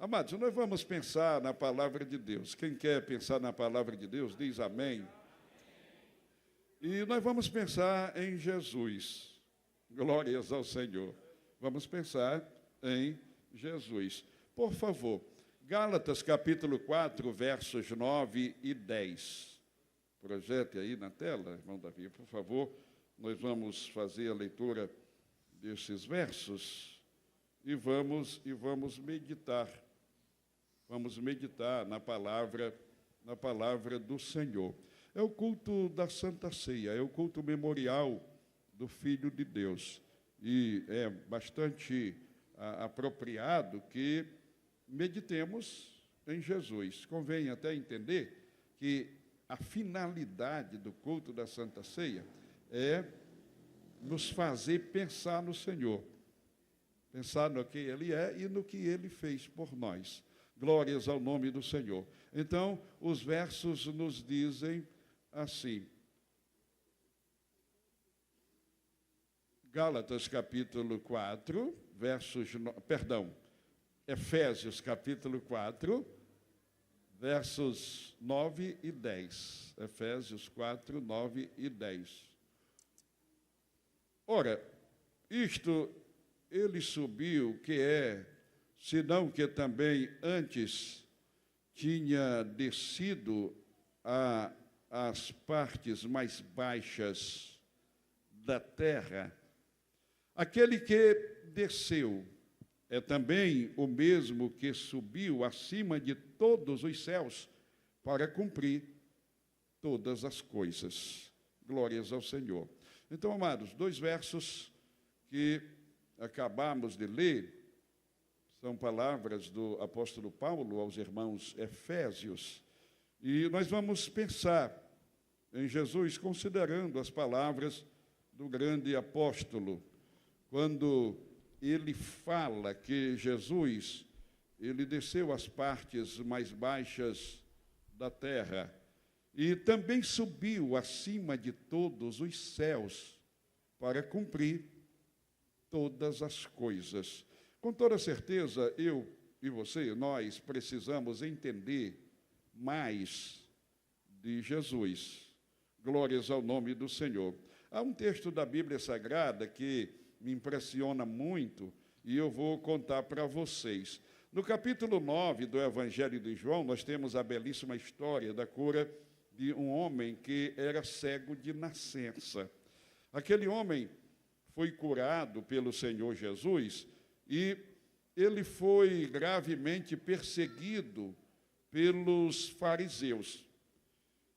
Amados, nós vamos pensar na palavra de Deus. Quem quer pensar na palavra de Deus, diz amém. E nós vamos pensar em Jesus. Glórias ao Senhor. Vamos pensar em Jesus. Por favor, Gálatas capítulo 4, versos 9 e 10. Projete aí na tela, irmão Davi, por favor. Nós vamos fazer a leitura desses versos e vamos meditar. Vamos meditar na palavra do Senhor. É o culto da Santa Ceia, é o culto memorial do Filho de Deus. E é bastante apropriado que meditemos em Jesus. Convém até entender que a finalidade do culto da Santa Ceia é nos fazer pensar no Senhor. Pensar no que Ele é e no que Ele fez por nós. Glórias ao nome do Senhor. Então, os versos nos dizem assim. Gálatas capítulo 4, Efésios capítulo 4, versos 9 e 10. Efésios 4, 9 e 10. Ora, isto ele subiu, que é, senão que também antes tinha descido às partes mais baixas da terra. Aquele que desceu é também o mesmo que subiu acima de todos os céus para cumprir todas as coisas. Glórias ao Senhor. Então, amados, dois versos que acabamos de ler são palavras do apóstolo Paulo aos irmãos Efésios. E nós vamos pensar em Jesus considerando as palavras do grande apóstolo, quando ele fala que Jesus, ele desceu às partes mais baixas da terra e também subiu acima de todos os céus para cumprir todas as coisas. Com toda certeza, eu e você, nós precisamos entender mais de Jesus. Glórias ao nome do Senhor. Há um texto da Bíblia Sagrada que me impressiona muito e eu vou contar para vocês. No capítulo 9 do Evangelho de João, nós temos a belíssima história da cura de um homem que era cego de nascença. Aquele homem foi curado pelo Senhor Jesus e ele foi gravemente perseguido pelos fariseus.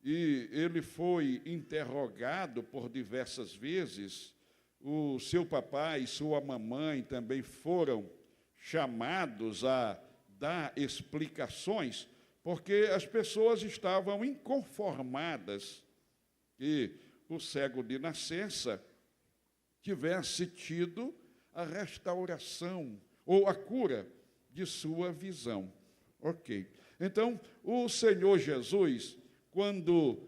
E ele foi interrogado por diversas vezes. O seu papai e sua mamãe também foram chamados a dar explicações, porque as pessoas estavam inconformadas que o cego de nascença tivesse tido a restauração ou a cura de sua visão. Ok. Então, o Senhor Jesus, quando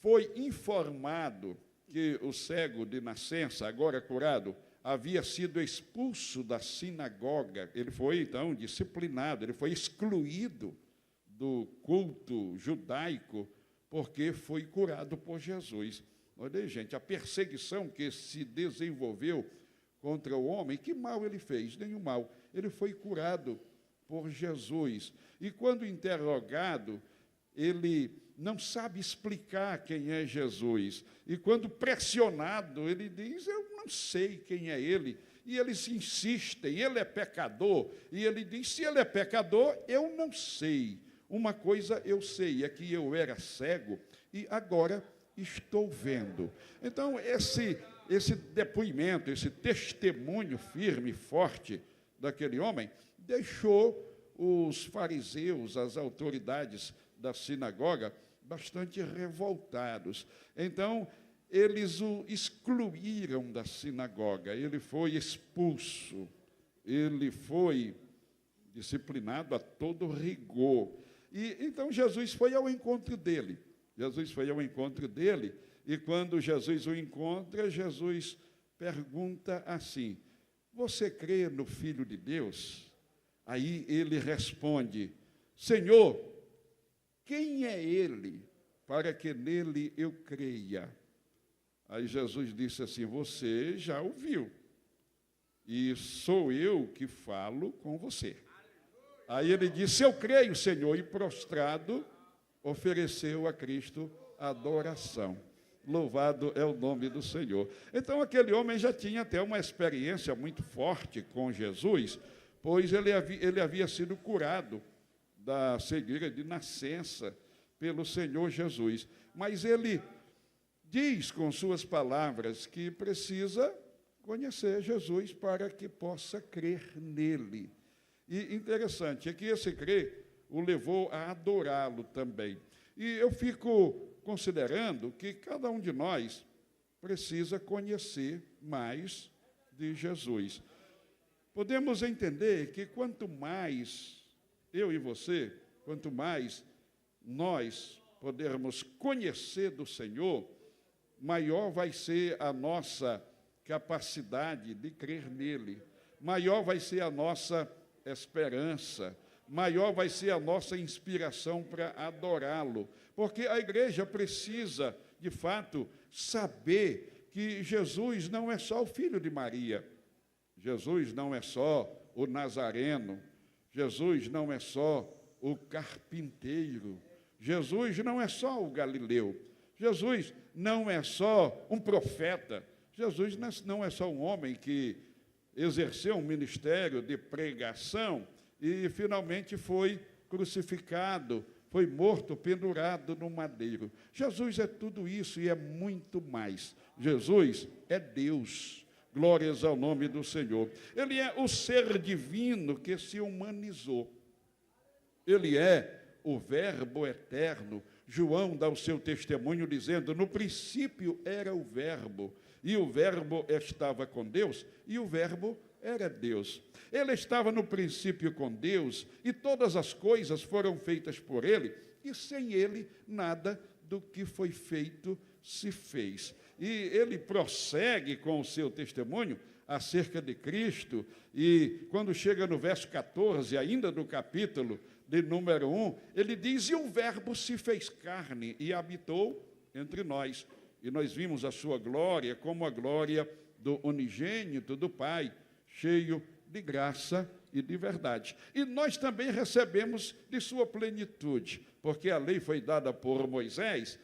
foi informado que o cego de nascença, agora curado, havia sido expulso da sinagoga, ele foi, então, disciplinado, ele foi excluído do culto judaico, porque foi curado por Jesus. Olha aí, gente, a perseguição que se desenvolveu contra o homem, que mal ele fez? Nenhum mal. Ele foi curado por Jesus. E quando interrogado, ele não sabe explicar quem é Jesus. E quando pressionado, ele diz, eu não sei quem é ele. E eles insistem, ele é pecador. E ele diz, se ele é pecador, eu não sei. Uma coisa eu sei, é que eu era cego e agora estou vendo. Então, esse depoimento, esse testemunho firme e forte daquele homem, deixou os fariseus, as autoridades da sinagoga, bastante revoltados. Então, eles o excluíram da sinagoga, ele foi expulso, ele foi disciplinado a todo rigor. E então Jesus foi ao encontro dele. E quando Jesus o encontra, Jesus pergunta assim: você crê no Filho de Deus? Aí ele responde: Senhor, quem é ele para que nele eu creia? Aí Jesus disse assim: você já ouviu, e sou eu que falo com você. Aí ele disse: eu creio, Senhor, e prostrado ofereceu a Cristo adoração. Louvado é o nome do Senhor. Então aquele homem já tinha até uma experiência muito forte com Jesus, pois ele havia sido curado da cegueira de nascença pelo Senhor Jesus. Mas ele diz com suas palavras que precisa conhecer Jesus para que possa crer nele. E interessante é que esse crer o levou a adorá-lo também. E eu fico considerando que cada um de nós precisa conhecer mais de Jesus. Podemos entender que quanto mais eu e você, quanto mais nós pudermos conhecer do Senhor, maior vai ser a nossa capacidade de crer nele, maior vai ser a nossa esperança, maior vai ser a nossa inspiração para adorá-lo, porque a igreja precisa, de fato, saber que Jesus não é só o filho de Maria, Jesus não é só o Nazareno, Jesus não é só o carpinteiro, Jesus não é só o Galileu, Jesus não é só um profeta, Jesus não é só um homem que exerceu um ministério de pregação e finalmente foi crucificado, foi morto, pendurado no madeiro. Jesus é tudo isso e é muito mais. Jesus é Deus. Glórias ao nome do Senhor. Ele é o ser divino que se humanizou. Ele é o Verbo eterno. João dá o seu testemunho dizendo: no princípio era o Verbo, e o Verbo estava com Deus, e o Verbo era Deus. Ele estava no princípio com Deus, e todas as coisas foram feitas por ele, e sem ele nada do que foi feito se fez. E ele prossegue com o seu testemunho acerca de Cristo, e quando chega no verso 14, ainda do capítulo de número 1, ele diz: e o Verbo se fez carne e habitou entre nós, e nós vimos a sua glória como a glória do unigênito do Pai, cheio de graça e de verdade. E nós também recebemos de sua plenitude, porque a lei foi dada por Moisés,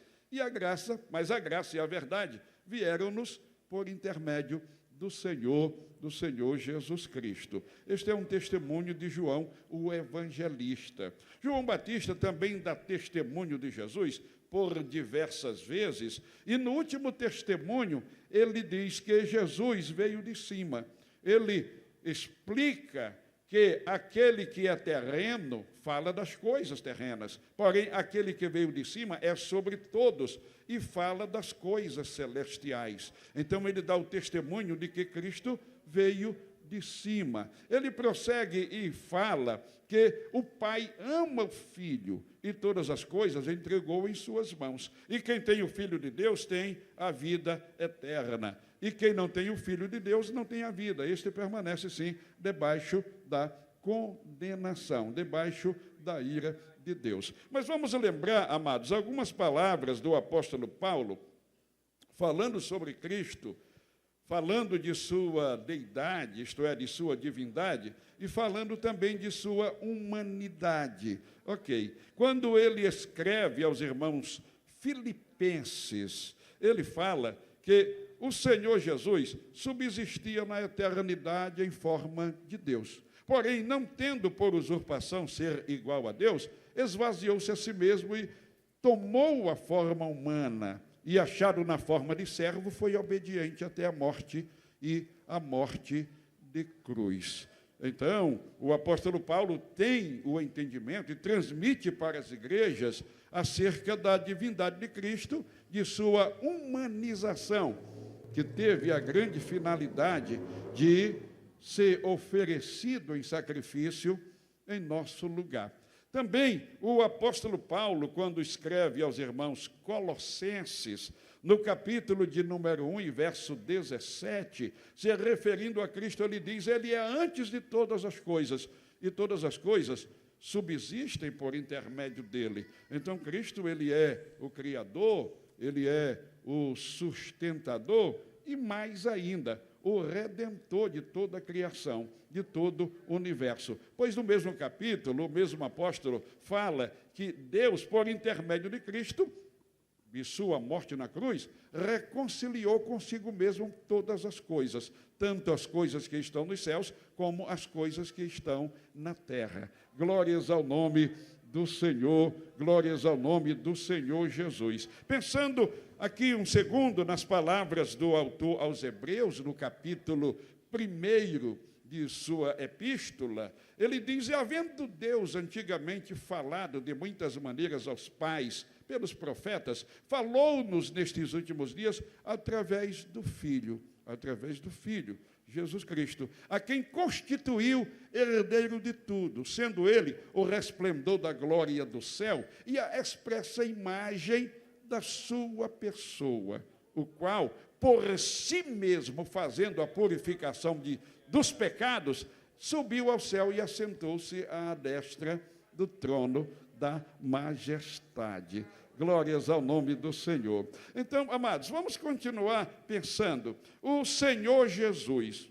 mas a graça e a verdade vieram-nos por intermédio do Senhor Jesus Cristo. Este é um testemunho de João, o evangelista. João Batista também dá testemunho de Jesus por diversas vezes, e no último testemunho ele diz que Jesus veio de cima. Ele explica que aquele que é terreno fala das coisas terrenas, porém aquele que veio de cima é sobre todos e fala das coisas celestiais. Então ele dá o testemunho de que Cristo veio de cima. Ele prossegue e fala que o Pai ama o Filho e todas as coisas entregou em suas mãos. E quem tem o Filho de Deus tem a vida eterna. E quem não tem o Filho de Deus não tem a vida. Este permanece, sim, debaixo da condenação, debaixo da ira de Deus. Mas vamos lembrar, amados, algumas palavras do apóstolo Paulo, falando sobre Cristo, falando de sua deidade, isto é, de sua divindade, e falando também de sua humanidade. Ok. Quando ele escreve aos irmãos filipenses, ele fala que o Senhor Jesus subsistia na eternidade em forma de Deus. Porém, não tendo por usurpação ser igual a Deus, esvaziou-se a si mesmo e tomou a forma humana. E, achado na forma de servo, foi obediente até a morte e a morte de cruz. Então, o apóstolo Paulo tem o entendimento e transmite para as igrejas acerca da divindade de Cristo, de sua humanização, que teve a grande finalidade de ser oferecido em sacrifício em nosso lugar. Também o apóstolo Paulo, quando escreve aos irmãos Colossenses, no capítulo de número 1 e verso 17, se referindo a Cristo, ele diz: ele é antes de todas as coisas, e todas as coisas subsistem por intermédio dele. Então, Cristo, ele é o Criador, ele é o sustentador e, mais ainda, o Redentor de toda a criação, de todo o universo. Pois no mesmo capítulo, o mesmo apóstolo fala que Deus, por intermédio de Cristo, e sua morte na cruz, reconciliou consigo mesmo todas as coisas, tanto as coisas que estão nos céus, como as coisas que estão na terra. Glórias ao nome do Senhor, glórias ao nome do Senhor Jesus. Pensando aqui um segundo nas palavras do autor aos Hebreus, no capítulo 1 de sua epístola, ele diz: havendo Deus antigamente falado de muitas maneiras aos pais, pelos profetas, falou-nos nestes últimos dias através do Filho, Jesus Cristo, a quem constituiu herdeiro de tudo, sendo ele o resplendor da glória do céu e a expressa imagem da sua pessoa, o qual, por si mesmo, fazendo a purificação dos pecados, subiu ao céu e assentou-se à destra do trono da majestade. Glórias ao nome do Senhor. Então, amados, vamos continuar pensando. O Senhor Jesus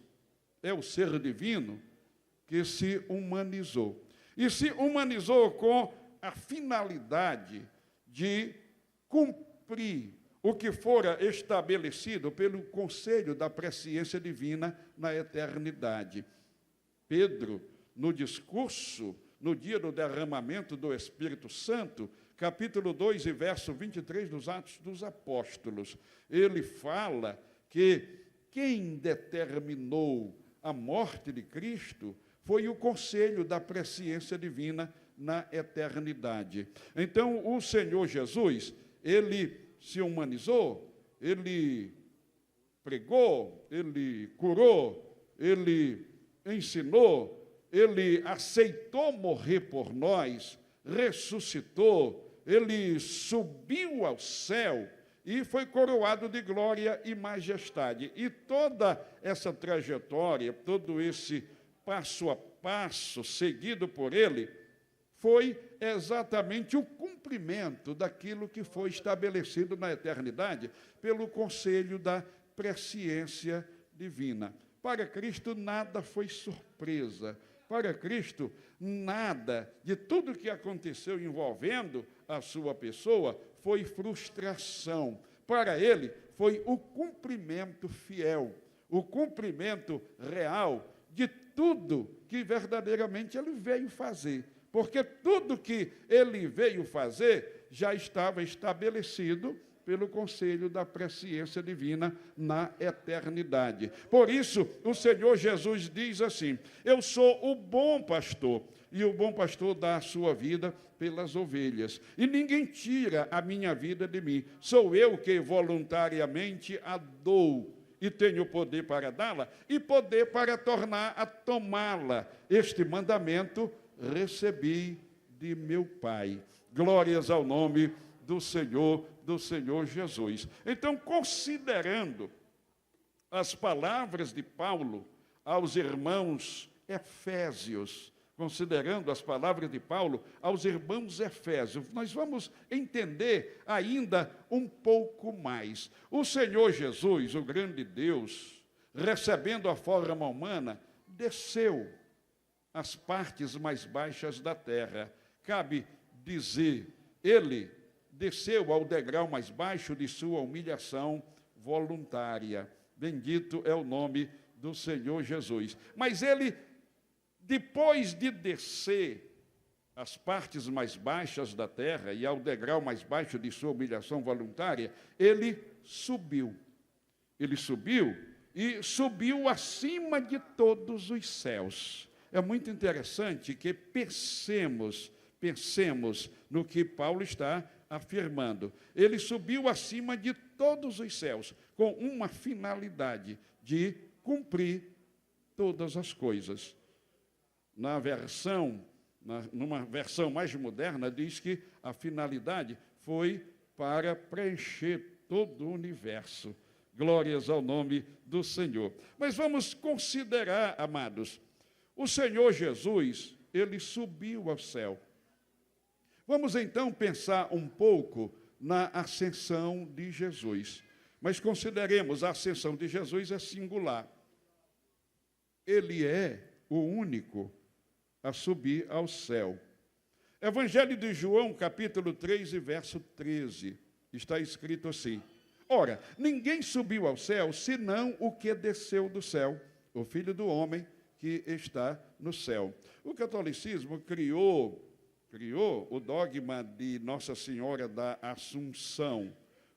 é o ser divino que se humanizou. E se humanizou com a finalidade de cumprir o que fora estabelecido pelo conselho da presciência divina na eternidade. Pedro, no discurso, no dia do derramamento do Espírito Santo, capítulo 2 e verso 23 dos Atos dos Apóstolos, ele fala que quem determinou a morte de Cristo foi o conselho da presciência divina na eternidade. Então, o Senhor Jesus, ele se humanizou, ele pregou, ele curou, ele ensinou, ele aceitou morrer por nós, ressuscitou, ele subiu ao céu e foi coroado de glória e majestade. E toda essa trajetória, todo esse passo a passo seguido por ele, foi exatamente o cumprimento daquilo que foi estabelecido na eternidade pelo conselho da presciência divina. Para Cristo nada foi surpresa. Para Cristo, nada de tudo que aconteceu envolvendo a sua pessoa foi frustração. Para ele, foi o cumprimento fiel, o cumprimento real de tudo que verdadeiramente ele veio fazer. Porque tudo que ele veio fazer já estava estabelecido pelo conselho da presciência divina na eternidade. Por isso, o Senhor Jesus diz assim: eu sou o bom pastor, e o bom pastor dá a sua vida pelas ovelhas, e ninguém tira a minha vida de mim, sou eu que voluntariamente a dou, e tenho poder para dá-la, e poder para tornar a tomá-la. Este mandamento recebi de meu Pai. Glórias ao nome do Senhor Jesus. Então, considerando as palavras de Paulo aos irmãos Efésios, nós vamos entender ainda um pouco mais. O Senhor Jesus, o grande Deus, recebendo a forma humana, desceu às partes mais baixas da terra. Cabe dizer, ele desceu ao degrau mais baixo de sua humilhação voluntária. Bendito é o nome do Senhor Jesus. Mas ele, depois de descer às partes mais baixas da terra e ao degrau mais baixo de sua humilhação voluntária, ele subiu. Ele subiu e subiu acima de todos os céus. É muito interessante que pensemos no que Paulo está afirmando. Ele subiu acima de todos os céus, com uma finalidade de cumprir todas as coisas. Numa versão mais moderna, diz que a finalidade foi para preencher todo o universo. Glórias ao nome do Senhor. Mas vamos considerar, amados, o Senhor Jesus, ele subiu ao céu. Vamos então pensar um pouco na ascensão de Jesus. Mas consideremos, a ascensão de Jesus é singular. Ele é o único a subir ao céu. Evangelho de João, capítulo 3 e verso 13, está escrito assim: ora, ninguém subiu ao céu, senão o que desceu do céu, o Filho do Homem que está no céu. O catolicismo criou o dogma de Nossa Senhora da Assunção.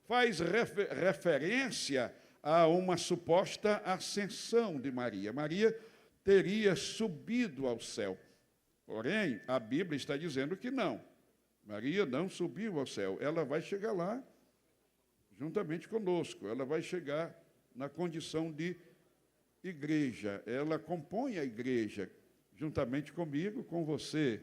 Faz referência a uma suposta ascensão de Maria. Maria teria subido ao céu. Porém, a Bíblia está dizendo que não. Maria não subiu ao céu. Ela vai chegar lá juntamente conosco. Ela vai chegar na condição de igreja. Ela compõe a igreja juntamente comigo, com você.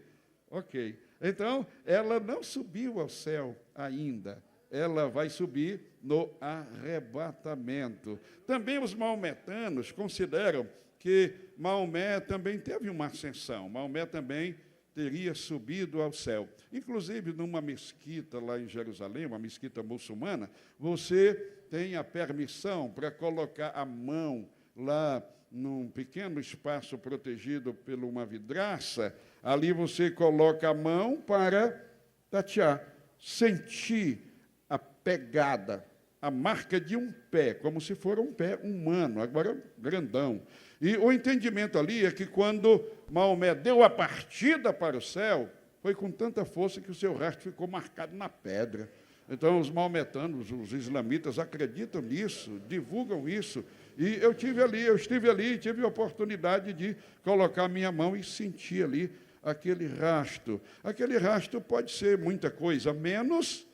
Ok. Então, ela não subiu ao céu ainda. Ela vai subir no arrebatamento. Também os maometanos consideram que Maomé também teve uma ascensão. Maomé também teria subido ao céu. Inclusive, numa mesquita lá em Jerusalém, uma mesquita muçulmana, você tem a permissão para colocar a mão lá num pequeno espaço protegido por uma vidraça. Ali você coloca a mão para tatear, sentir a pegada, a marca de um pé, como se for um pé humano, agora grandão. E o entendimento ali é que quando Maomé deu a partida para o céu, foi com tanta força que o seu rastro ficou marcado na pedra. Então, os maometanos, os islamitas, acreditam nisso, divulgam isso. E eu estive ali, tive a oportunidade de colocar a minha mão e sentir ali aquele rastro. Aquele rastro pode ser muita coisa, menos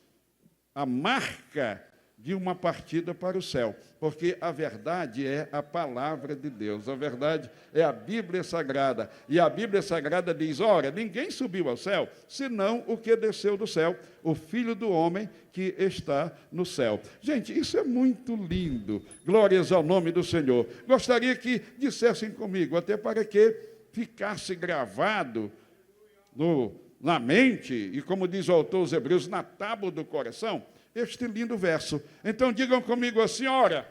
a marca de uma partida para o céu, porque a verdade é a palavra de Deus, a verdade é a Bíblia Sagrada, e a Bíblia Sagrada diz, ora, ninguém subiu ao céu, senão o que desceu do céu, o Filho do Homem que está no céu. Gente, isso é muito lindo, glórias ao nome do Senhor. Gostaria que dissessem comigo, até para que ficasse gravado na mente, e como diz o autor aos Hebreus, na tábua do coração, este lindo verso. Então digam comigo assim, ora,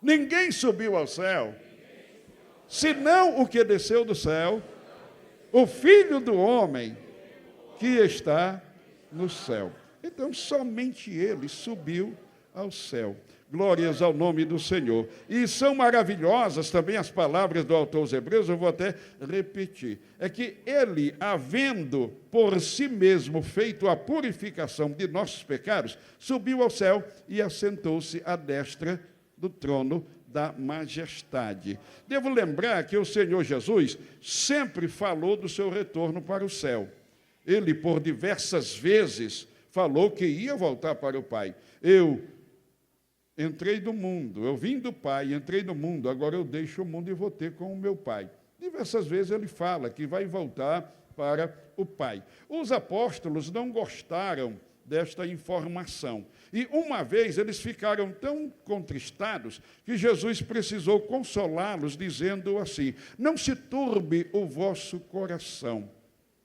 ninguém subiu ao céu, senão o que desceu do céu, o Filho do Homem que está no céu. Então somente ele subiu ao céu. Glórias ao nome do Senhor. E são maravilhosas também as palavras do autor aos Hebreus, eu vou até repetir. É que ele, havendo por si mesmo feito a purificação de nossos pecados, subiu ao céu e assentou-se à destra do trono da majestade. Devo lembrar que o Senhor Jesus sempre falou do seu retorno para o céu. Ele, por diversas vezes, falou que ia voltar para o Pai. Eu entrei do mundo, eu vim do Pai, entrei no mundo, agora eu deixo o mundo e vou ter com o meu Pai. Diversas vezes ele fala que vai voltar para o Pai. Os apóstolos não gostaram desta informação. E uma vez eles ficaram tão contristados que Jesus precisou consolá-los, dizendo assim, não se turbe o vosso coração,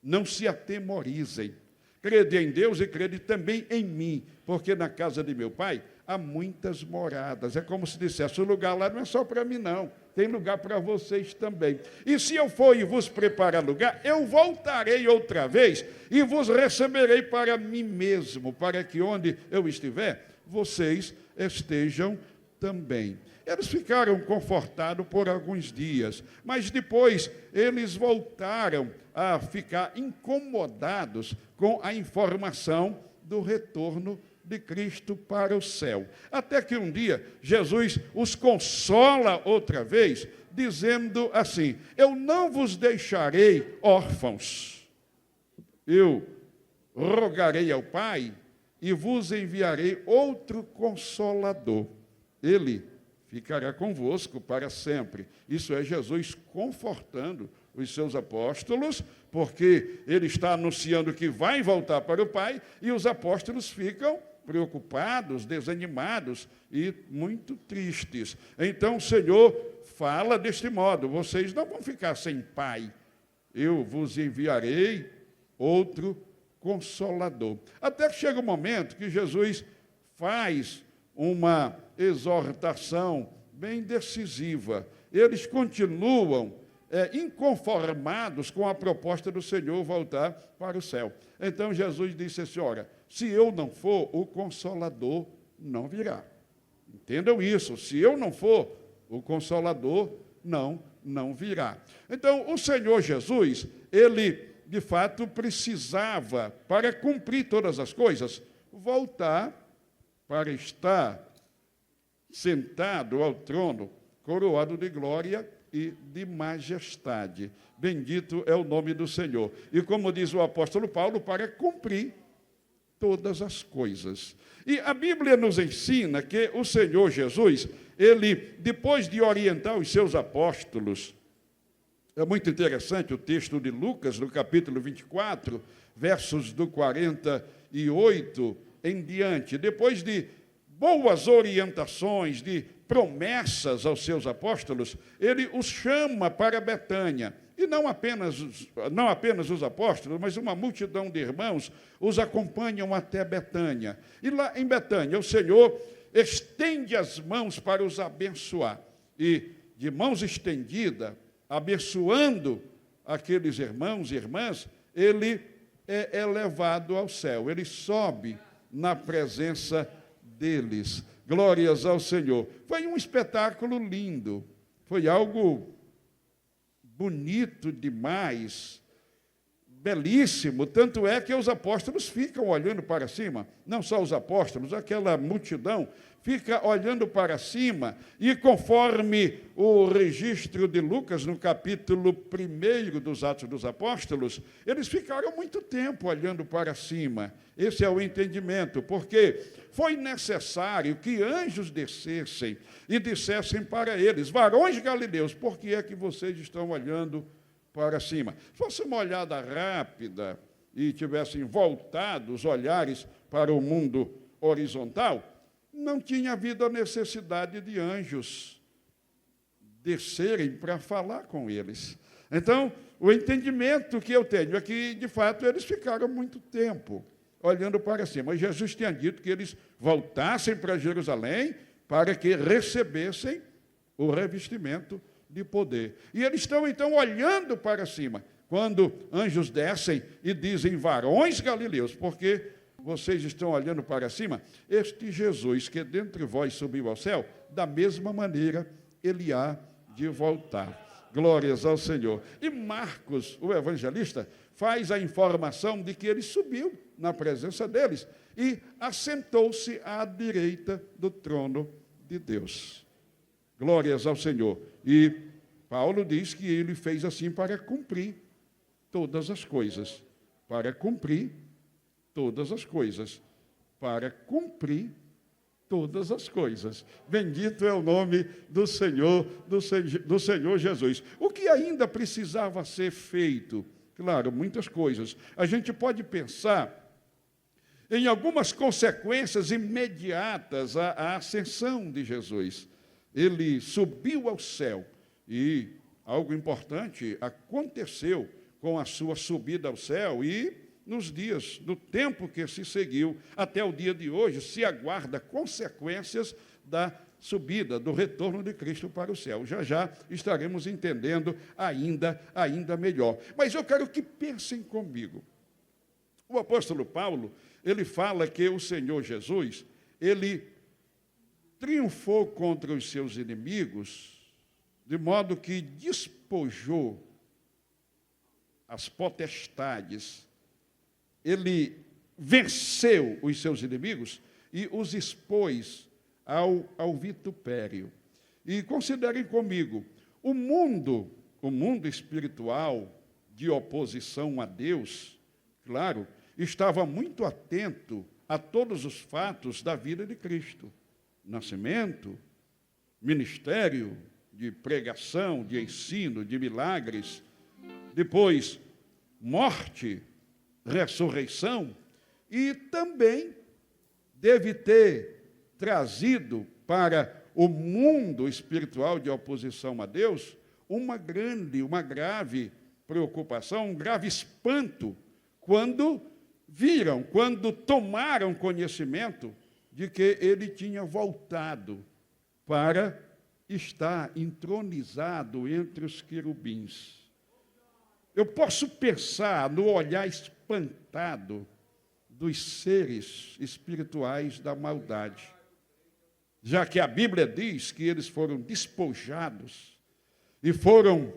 não se atemorizem. Crede em Deus e crede também em mim, porque na casa de meu Pai há muitas moradas. É como se dissesse, o lugar lá não é só para mim, não. Tem lugar para vocês também. E se eu for e vos preparar lugar, eu voltarei outra vez e vos receberei para mim mesmo, para que onde eu estiver, vocês estejam também. Eles ficaram confortados por alguns dias, mas depois eles voltaram a ficar incomodados com a informação do retorno de Cristo para o céu. Até que um dia, Jesus os consola outra vez, dizendo assim, eu não vos deixarei órfãos, eu rogarei ao Pai e vos enviarei outro Consolador. Ele ficará convosco para sempre. Isso é Jesus confortando os seus apóstolos, porque ele está anunciando que vai voltar para o Pai, e os apóstolos ficam preocupados, desanimados e muito tristes. Então o Senhor fala deste modo, vocês não vão ficar sem pai, eu vos enviarei outro Consolador. Até que chega o momento que Jesus faz uma exortação bem decisiva. Eles continuam inconformados com a proposta do Senhor voltar para o céu. Então Jesus disse assim: olha, se eu não for, o Consolador não virá. Entendam isso, se eu não for, o Consolador não virá. Então, o Senhor Jesus, ele, de fato, precisava, para cumprir todas as coisas, voltar para estar sentado ao trono, coroado de glória e de majestade. Bendito é o nome do Senhor. E como diz o apóstolo Paulo, para cumprir todas as coisas. E a Bíblia nos ensina que o Senhor Jesus, ele, depois de orientar os seus apóstolos, é muito interessante o texto de Lucas, no capítulo 24, versos do 48 em diante. Depois de boas orientações, de promessas aos seus apóstolos, ele os chama para Betânia. E não apenas os apóstolos, mas uma multidão de irmãos os acompanham até Betânia. E lá em Betânia, o Senhor estende as mãos para os abençoar. E, de mãos estendidas, abençoando aqueles irmãos e irmãs, ele é levado ao céu, ele sobe na presença deles. Glórias ao Senhor. Foi um espetáculo lindo, foi algo bonito demais, belíssimo, tanto é que os apóstolos ficam olhando para cima, não só os apóstolos, aquela multidão fica olhando para cima, e conforme o registro de Lucas, no capítulo 1 dos Atos dos Apóstolos, eles ficaram muito tempo olhando para cima. Esse é o entendimento, porque foi necessário que anjos descessem e dissessem para eles: varões galileus, por que é que vocês estão olhando para cima? Se fosse uma olhada rápida e tivessem voltado os olhares para o mundo horizontal, não tinha havido a necessidade de anjos descerem para falar com eles. Então, o entendimento que eu tenho é que, de fato, eles ficaram muito tempo olhando para cima. Mas Jesus tinha dito que eles voltassem para Jerusalém para que recebessem o revestimento de poder. E eles estão, então, olhando para cima, quando anjos descem e dizem: varões galileus, porque vocês estão olhando para cima, este Jesus que dentre vós subiu ao céu, da mesma maneira ele há de voltar. Glórias ao Senhor. E Marcos, o evangelista, faz a informação de que ele subiu na presença deles e assentou-se à direita do trono de Deus. Glórias ao Senhor. E Paulo diz que ele fez assim para cumprir todas as coisas. Para cumprir todas as coisas. Para cumprir todas as coisas. Bendito é o nome do Senhor Jesus. O que ainda precisava ser feito? Claro, muitas coisas. A gente pode pensar em algumas consequências imediatas à ascensão de Jesus. Ele subiu ao céu e algo importante aconteceu com a sua subida ao céu e nos dias, no tempo que se seguiu, até o dia de hoje, se aguarda consequências da subida, do retorno de Cristo para o céu. Já já estaremos entendendo ainda melhor. Mas eu quero que pensem comigo. O apóstolo Paulo, ele fala que o Senhor Jesus, ele triunfou contra os seus inimigos, de modo que despojou as potestades. Ele venceu os seus inimigos e os expôs ao vitupério. E considerem comigo, o mundo espiritual de oposição a Deus, claro, estava muito atento a todos os fatos da vida de Cristo. Nascimento, ministério de pregação, de ensino, de milagres, depois morte, ressurreição, e também deve ter trazido para o mundo espiritual de oposição a Deus uma grave preocupação, um grave espanto, quando tomaram conhecimento de que ele tinha voltado para estar entronizado entre os querubins. Eu posso pensar no olhar espantado dos seres espirituais da maldade, já que a Bíblia diz que eles foram despojados e foram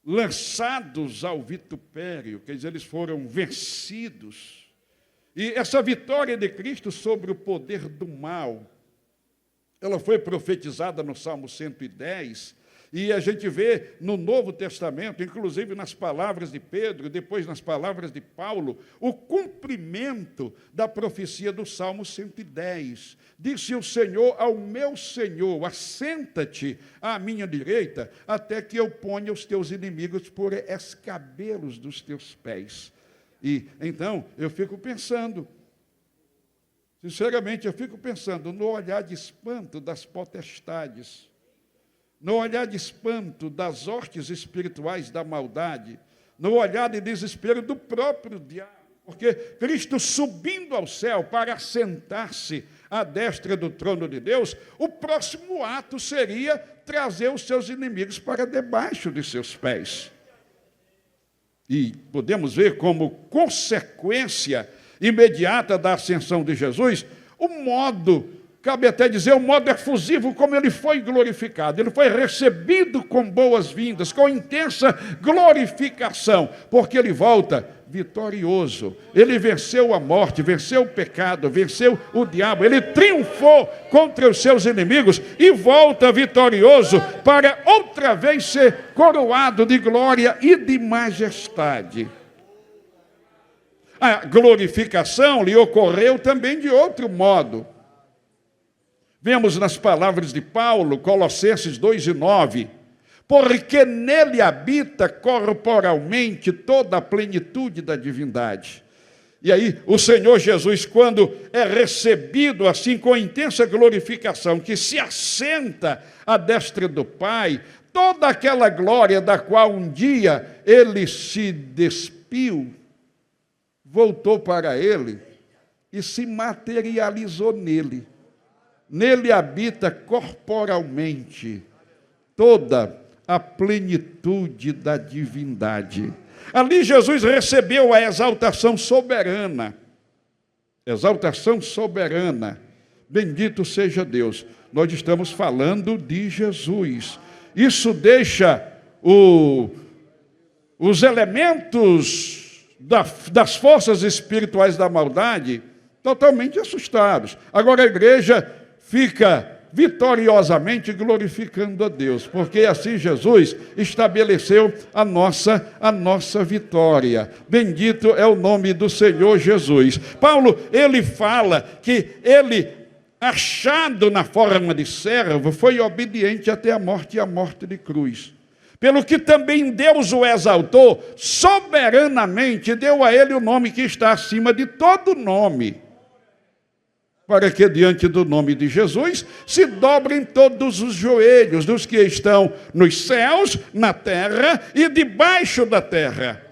lançados ao vitupério, quer dizer, eles foram vencidos. E essa vitória de Cristo sobre o poder do mal, ela foi profetizada no Salmo 110, e a gente vê no Novo Testamento, inclusive nas palavras de Pedro, depois nas palavras de Paulo, o cumprimento da profecia do Salmo 110. Disse o Senhor ao meu Senhor: assenta-te à minha direita, até que eu ponha os teus inimigos por escabelos dos teus pés. E então eu fico pensando, sinceramente, eu fico pensando no olhar de espanto das potestades, no olhar de espanto das hostes espirituais da maldade, no olhar de desespero do próprio diabo, porque Cristo subindo ao céu para assentar-se à destra do trono de Deus, o próximo ato seria trazer os seus inimigos para debaixo de seus pés. E podemos ver como consequência imediata da ascensão de Jesus, o modo, cabe até dizer, o modo efusivo como ele foi glorificado. Ele foi recebido com boas-vindas, com intensa glorificação, porque ele volta vitorioso. Ele venceu a morte, venceu o pecado, venceu o diabo. Ele triunfou contra os seus inimigos e volta vitorioso para outra vez ser coroado de glória e de majestade. A glorificação lhe ocorreu também de outro modo. Vemos nas palavras de Paulo, Colossenses 2:9, porque nele habita corporalmente toda a plenitude da divindade. E aí, o Senhor Jesus, quando é recebido assim com intensa glorificação, que se assenta à destra do Pai, toda aquela glória da qual um dia ele se despiu, voltou para ele e se materializou nele. Nele habita corporalmente toda a plenitude da divindade. Ali Jesus recebeu a exaltação soberana. Exaltação soberana. Bendito seja Deus. Nós estamos falando de Jesus. Isso deixa os elementos das forças espirituais da maldade totalmente assustados. Agora a igreja fica vitoriosamente glorificando a Deus, porque assim Jesus estabeleceu a nossa vitória. Bendito é o nome do Senhor Jesus. Paulo, ele fala que ele, achado na forma de servo, foi obediente até a morte e a morte de cruz. Pelo que também Deus o exaltou, soberanamente deu a ele o nome que está acima de todo nome, para que diante do nome de Jesus se dobrem todos os joelhos dos que estão nos céus, na terra e debaixo da terra.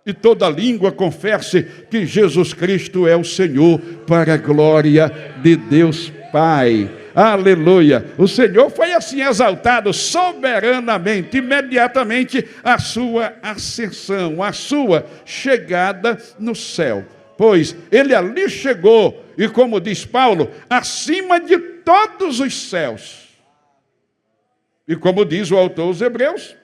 E toda língua confesse que Jesus Cristo é o Senhor, para a glória de Deus Pai. Aleluia! O Senhor foi assim exaltado soberanamente, imediatamente a sua ascensão, a sua chegada no céu. Pois ele ali chegou, e como diz Paulo, acima de todos os céus. E como diz o autor aos Hebreus,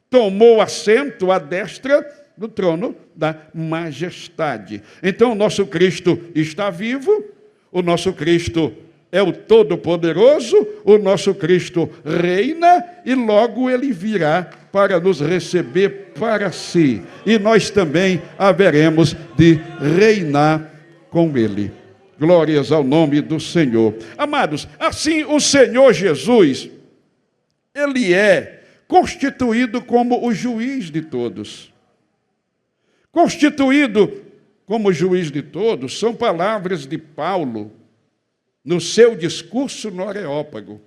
tomou assento à destra do trono da majestade. Então o nosso Cristo está vivo, o nosso Cristo é o Todo-Poderoso, o nosso Cristo reina e logo ele virá para nos receber para si. E nós também haveremos de reinar com ele. Glórias ao nome do Senhor. Amados, assim o Senhor Jesus, ele é constituído como o juiz de todos. Constituído como juiz de todos são palavras de Paulo no seu discurso no Areópago.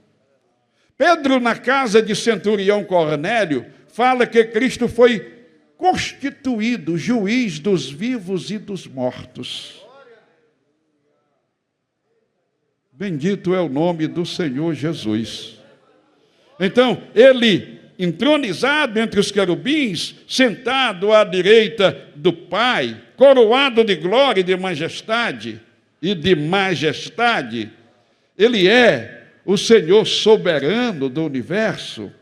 Pedro, na casa de centurião Cornélio, fala que Cristo foi constituído juiz dos vivos e dos mortos. Bendito é o nome do Senhor Jesus. Então, ele, entronizado entre os querubins, sentado à direita do Pai, coroado de glória e de majestade, ele é o Senhor soberano do universo.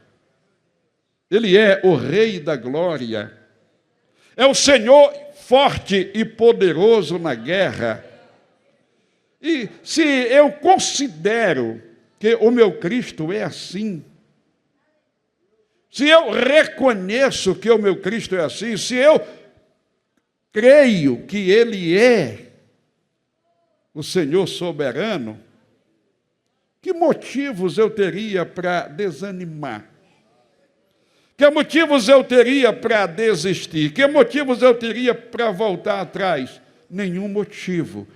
Ele é o Rei da glória. É o Senhor forte e poderoso na guerra. E se eu considero que o meu Cristo é assim, se eu reconheço que o meu Cristo é assim, se eu creio que Ele é o Senhor soberano, que motivos eu teria para desanimar? Que motivos eu teria para desistir? Que motivos eu teria para voltar atrás? Nenhum motivo.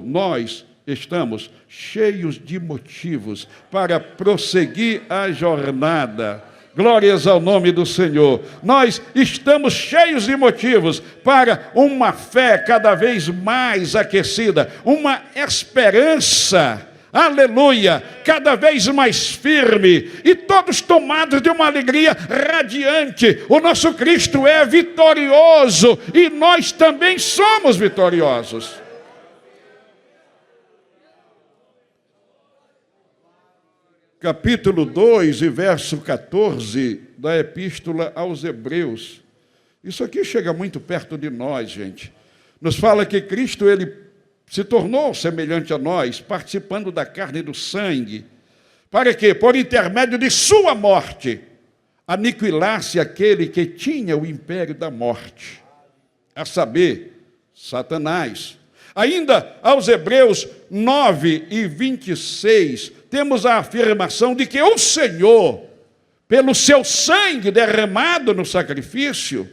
Nós estamos cheios de motivos para prosseguir a jornada. Glórias ao nome do Senhor. Nós estamos cheios de motivos para uma fé cada vez mais aquecida, uma esperança, aleluia, cada vez mais firme, e todos tomados de uma alegria radiante. O nosso Cristo é vitorioso e nós também somos vitoriosos. Capítulo 2 e verso 14 da Epístola aos Hebreus. Isso aqui chega muito perto de nós, gente. Nos fala que Cristo, ele se tornou semelhante a nós, participando da carne e do sangue, para que, por intermédio de sua morte, aniquilasse aquele que tinha o império da morte, a saber, Satanás. Ainda aos Hebreus 9 e 26, temos a afirmação de que o Senhor, pelo seu sangue derramado no sacrifício,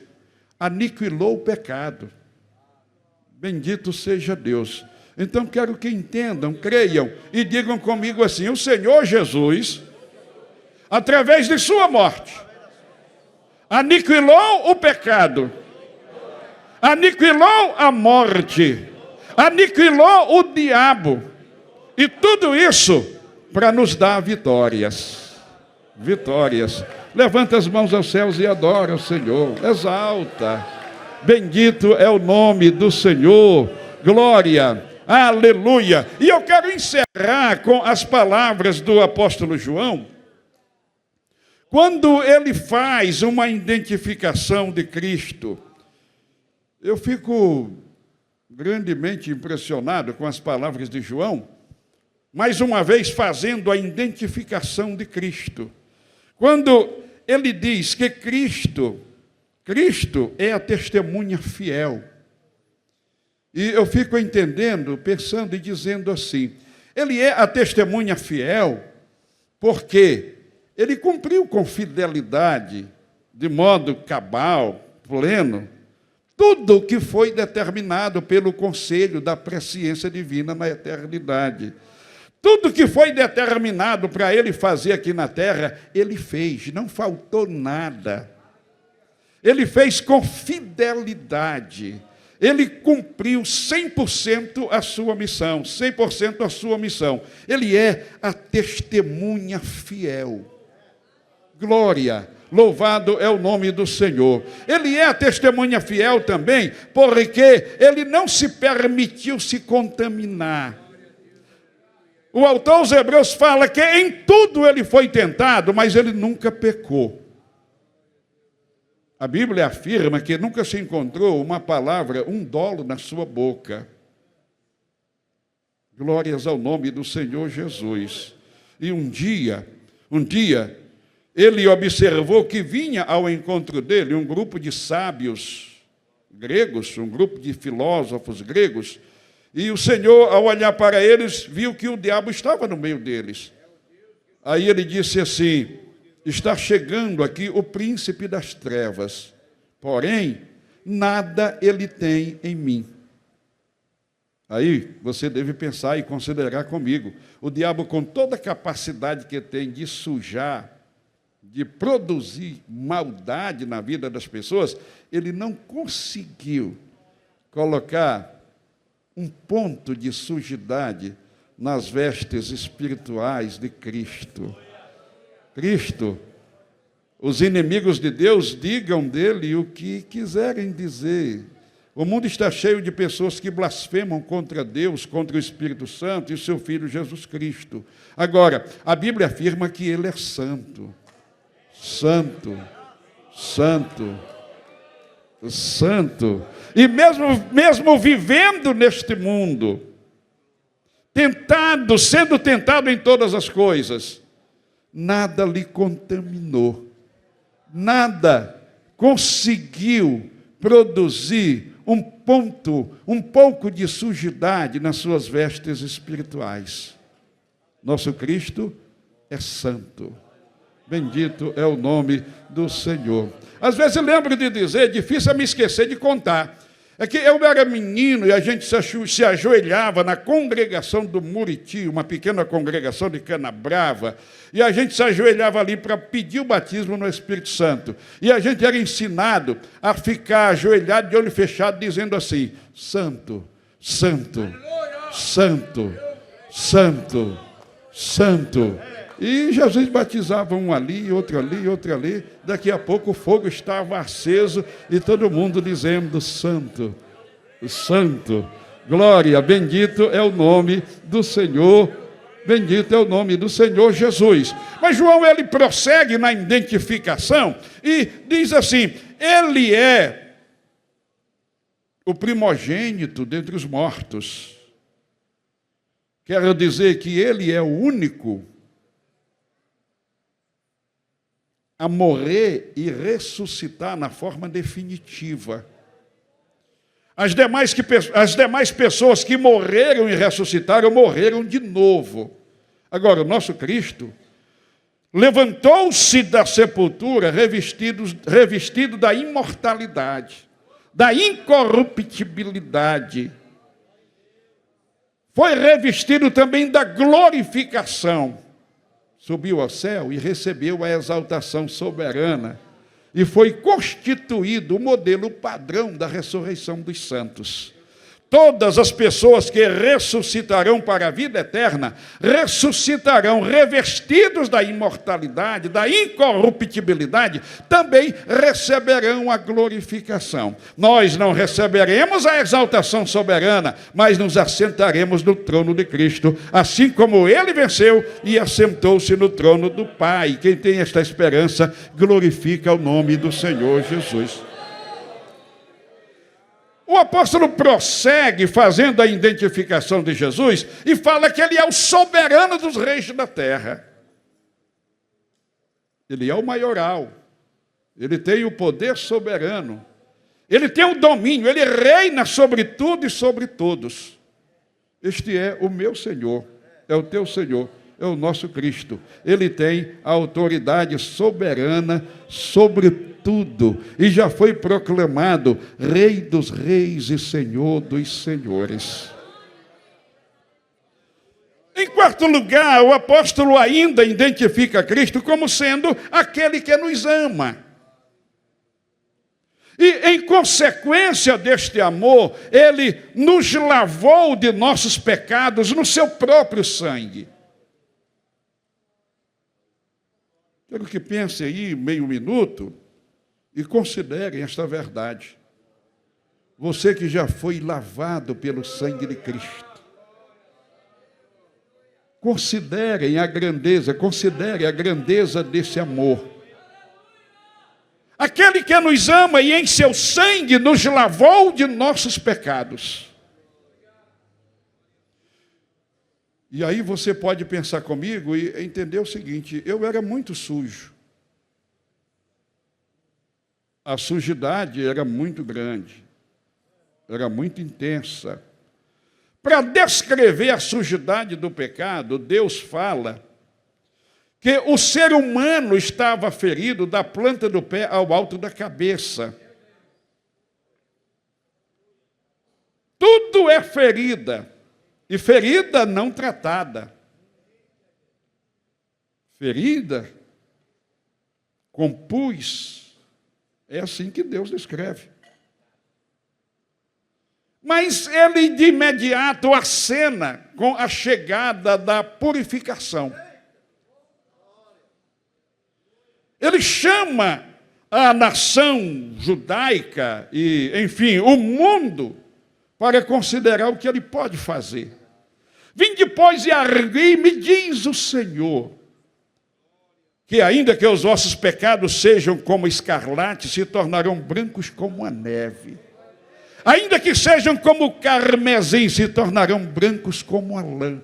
aniquilou o pecado. Bendito seja Deus. Então quero que entendam, creiam e digam comigo assim: o Senhor Jesus, através de sua morte, aniquilou o pecado, aniquilou a morte, aniquilou o diabo, e tudo isso para nos dar vitórias. Vitórias. Levanta as mãos aos céus e adora o Senhor. Exalta. Bendito é o nome do Senhor. Glória. Aleluia. E eu quero encerrar com as palavras do apóstolo João, quando ele faz uma identificação de Cristo. Eu fico grandemente impressionado com as palavras de João, mais uma vez fazendo a identificação de Cristo. Quando ele diz que Cristo é a testemunha fiel. E eu fico entendendo, pensando e dizendo assim: ele é a testemunha fiel porque ele cumpriu com fidelidade, de modo cabal, pleno, tudo o que foi determinado pelo conselho da presciência divina na eternidade. Tudo que foi determinado para ele fazer aqui na terra, ele fez, não faltou nada. Ele fez com fidelidade. Ele cumpriu 100% a sua missão, 100% a sua missão. Ele é a testemunha fiel. Glória, louvado é o nome do Senhor. Ele é a testemunha fiel também, porque ele não se permitiu se contaminar. O autor aos Hebreus fala que em tudo ele foi tentado, mas ele nunca pecou. A Bíblia afirma que nunca se encontrou uma palavra, um dolo na sua boca. Glórias ao nome do Senhor Jesus. E um dia, ele observou que vinha ao encontro dele um grupo de sábios gregos, um grupo de filósofos gregos, e o Senhor, ao olhar para eles, viu que o diabo estava no meio deles. Aí ele disse assim: está chegando aqui o príncipe das trevas, porém, nada ele tem em mim. Aí você deve pensar e considerar comigo. O diabo, com toda a capacidade que tem de sujar, de produzir maldade na vida das pessoas, ele não conseguiu colocar um ponto de sujidade nas vestes espirituais de Cristo. Cristo, os inimigos de Deus digam dele o que quiserem dizer. O mundo está cheio de pessoas que blasfemam contra Deus, contra o Espírito Santo e o seu Filho Jesus Cristo. Agora, a Bíblia afirma que ele é santo. Santo, santo, santo. E mesmo vivendo neste mundo, sendo tentado em todas as coisas, nada lhe contaminou. Nada conseguiu produzir um pouco de sujidade nas suas vestes espirituais. Nosso Cristo é santo. Bendito é o nome do Senhor. Às vezes eu lembro de dizer, difícil é me esquecer de contar. É que eu era menino e a gente se ajoelhava na congregação do Muriti, uma pequena congregação de Canabrava, e a gente se ajoelhava ali para pedir o batismo no Espírito Santo. E a gente era ensinado a ficar ajoelhado de olho fechado, dizendo assim: Santo, Santo, Santo, Santo, Santo. E Jesus batizava um ali, outro ali, outro ali. Daqui a pouco o fogo estava aceso e todo mundo dizendo: Santo, Santo, glória, bendito é o nome do Senhor, bendito é o nome do Senhor Jesus. Mas João, ele prossegue na identificação e diz assim: ele é o primogênito dentre os mortos. Quero dizer que ele é o único a morrer e ressuscitar na forma definitiva. As demais pessoas que morreram e ressuscitaram, morreram de novo. Agora, o nosso Cristo levantou-se da sepultura revestido da imortalidade, da incorruptibilidade. Foi revestido também da glorificação. Subiu ao céu e recebeu a exaltação soberana. E foi constituído o modelo padrão da ressurreição dos santos. Todas as pessoas que ressuscitarão para a vida eterna, ressuscitarão revestidos da imortalidade, da incorruptibilidade, também receberão a glorificação. Nós não receberemos a exaltação soberana, mas nos assentaremos no trono de Cristo, assim como ele venceu e assentou-se no trono do Pai. Quem tem esta esperança, glorifica o nome do Senhor Jesus. O apóstolo prossegue fazendo a identificação de Jesus e fala que ele é o soberano dos reis da terra. Ele é o maioral, ele tem o poder soberano, ele tem o domínio, ele reina sobre tudo e sobre todos. Este é o meu Senhor, é o teu Senhor, é o nosso Cristo. Ele tem a autoridade soberana sobre tudo, e já foi proclamado Rei dos Reis e Senhor dos Senhores. Em quarto lugar, o apóstolo ainda identifica Cristo como sendo aquele que nos ama. E, em consequência deste amor, ele nos lavou de nossos pecados no seu próprio sangue. Quero que pense aí meio minuto e considerem esta verdade. Você que já foi lavado pelo sangue de Cristo. Considere a grandeza desse amor. Aquele que nos ama e em seu sangue nos lavou de nossos pecados. E aí você pode pensar comigo e entender o seguinte: eu era muito sujo. A sujidade era muito grande, era muito intensa. Para descrever a sujidade do pecado, Deus fala que o ser humano estava ferido da planta do pé ao alto da cabeça. Tudo quando é ferida, e ferida não tratada, ferida com pus, é assim que Deus descreve. Mas ele de imediato acena com a chegada da purificação. Ele chama a nação judaica e, enfim, o mundo para considerar o que ele pode fazer. Vinde, pois, e arguei-me, diz o Senhor, que ainda que os vossos pecados sejam como escarlate, se tornarão brancos como a neve. Ainda que sejam como o carmesim, se tornarão brancos como a lã.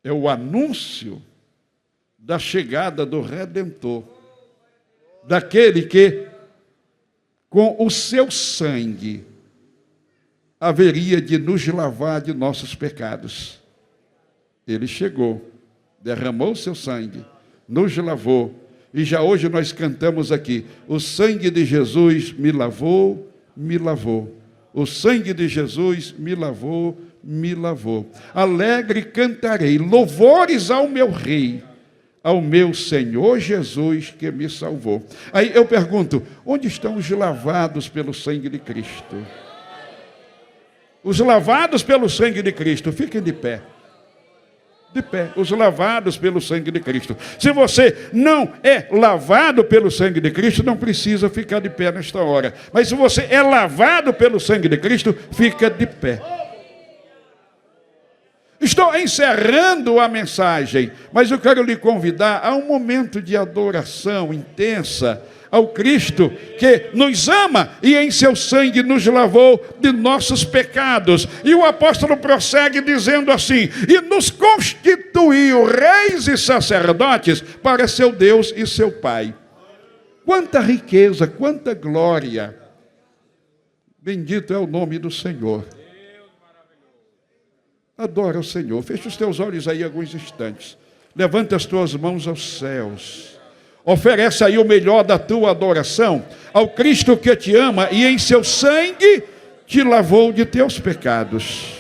É o anúncio da chegada do Redentor, daquele que, com o seu sangue, haveria de nos lavar de nossos pecados. Ele chegou, derramou o seu sangue, nos lavou, e já hoje nós cantamos aqui, o sangue de Jesus me lavou, me lavou. O sangue de Jesus me lavou, me lavou. Alegre cantarei, louvores ao meu Rei, ao meu Senhor Jesus que me salvou. Aí eu pergunto, onde estão os lavados pelo sangue de Cristo? Os lavados pelo sangue de Cristo, fiquem de pé. De pé, os lavados pelo sangue de Cristo. Se você não é lavado pelo sangue de Cristo, não precisa ficar de pé nesta hora. Mas se você é lavado pelo sangue de Cristo, fica de pé. Estou encerrando a mensagem, mas eu quero lhe convidar a um momento de adoração intensa ao Cristo que nos ama e em seu sangue nos lavou de nossos pecados. E o apóstolo prossegue dizendo assim, e nos constituiu reis e sacerdotes para seu Deus e seu Pai. Quanta riqueza, quanta glória. Bendito é o nome do Senhor. Adora o Senhor. Fecha os teus olhos aí alguns instantes. Levanta as tuas mãos aos céus. Oferece aí o melhor da tua adoração ao Cristo que te ama e em seu sangue te lavou de teus pecados.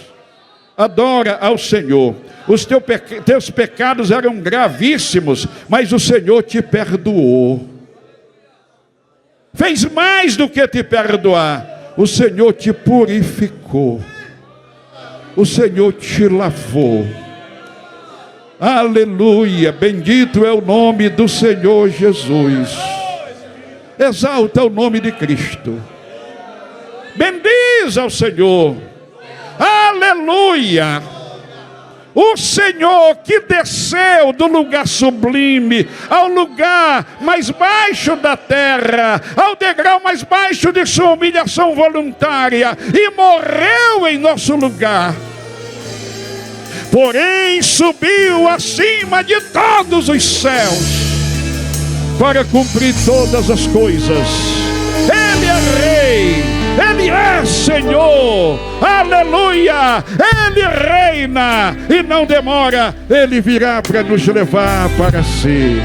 Adora ao Senhor. Os teus pecados eram gravíssimos, mas o Senhor te perdoou. Fez mais do que te perdoar. O Senhor te purificou. O Senhor te lavou. Aleluia, bendito é o nome do Senhor Jesus. Exalta o nome de Cristo. Bendiz ao Senhor. Aleluia. O Senhor que desceu do lugar sublime ao lugar mais baixo da terra, ao degrau mais baixo de sua humilhação voluntária e morreu em nosso lugar. Porém subiu acima de todos os céus para cumprir todas as coisas. Ele é Rei, Ele é Senhor, aleluia, Ele reina e não demora, Ele virá para nos levar para si.